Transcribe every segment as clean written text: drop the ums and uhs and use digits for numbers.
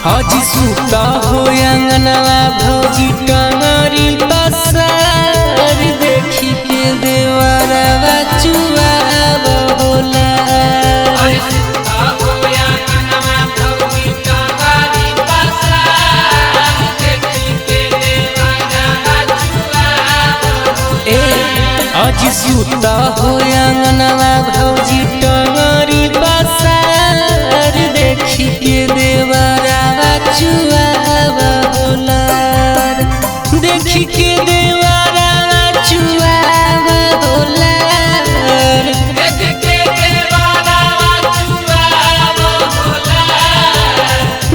हज सुता हो अंगनवा भौजी टंगरी पसार देखी के देवरवा चुआव होला। हज सुता हो अंगनवा भौजी टंगरी पसार देखी के देवरवा चुआव होला। देखी के देवरवा चुआव होला।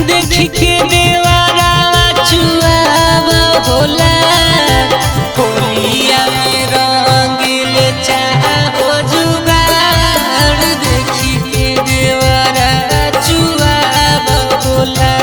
देखी के देवरवा चुआव होला। होलिया में रंगिल चाहो जुगाड़ देखी के देवरवा चुआव होला।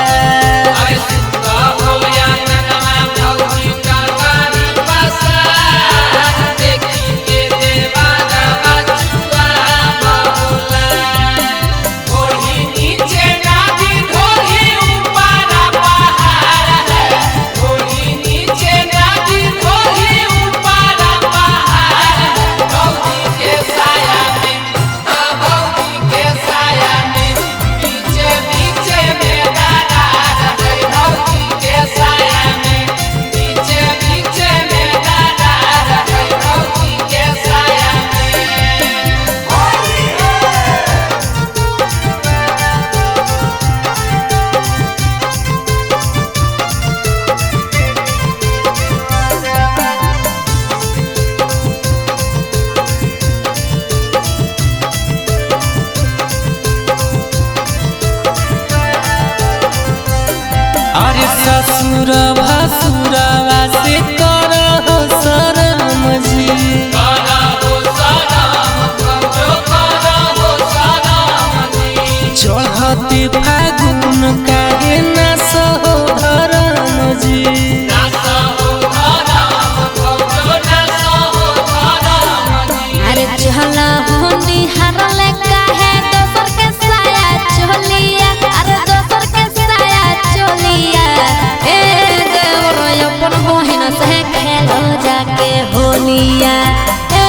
अरे ससुर भसुरवा से करहो शरम जी। चढ़ते फागुन काहे ना सहो धरम जी। अरे चला होनी हरले काहे दोसर के साया चोलिया। अरे दोसर के साया चोलिया ए देवरो अपन बहिन से खेलो जाके होलिया। ए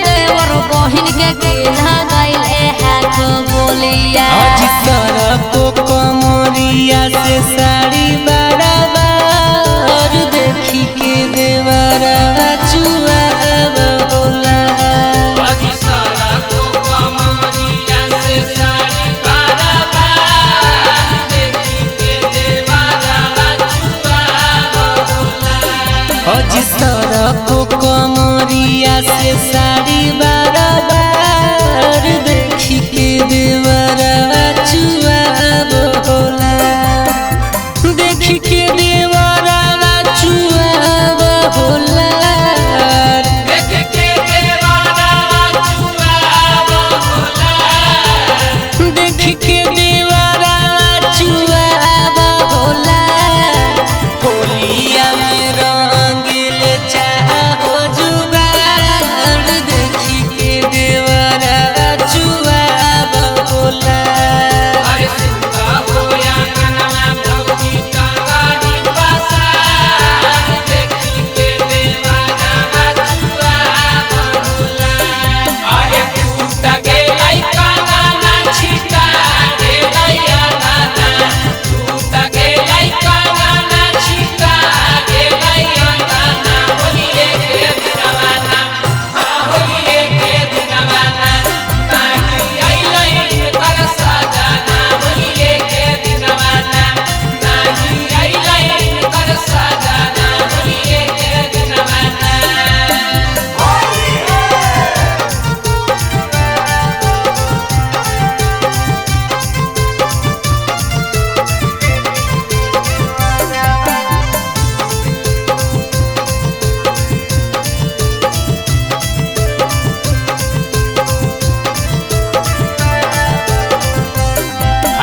देवरो बहिन के केना गइल ए हाथ बोलिया। हज सरको कमरिया से साड़ी बराबर देखी के देवरवा चुआव होला। हज सरको कमरिया से साड़ी बराबर देखी के देवरवा चुआव होला। देखी के देवरवा चुआव होला। देखी के देवरवा चुआव होला। होलिया में रंगिल चाहो जुगाड़ देखी के देवरवा चुआव होला।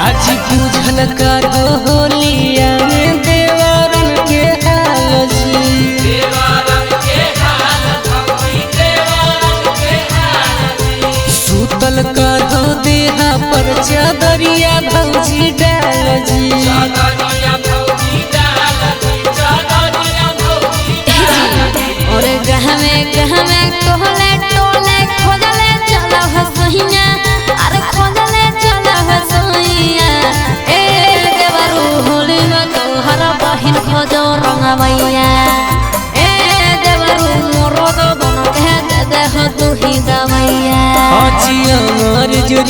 आज बुझल करो होलिया में देवरन के हाल जी। सुतल करो देहा पर चादरिया भौजी डाल जी।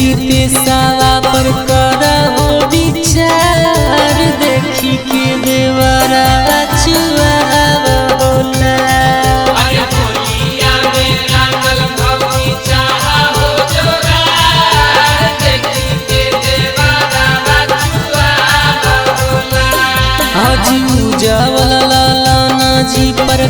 रितेशवा पर करहो विचार देखी के देवरा चुआव होला। जी पर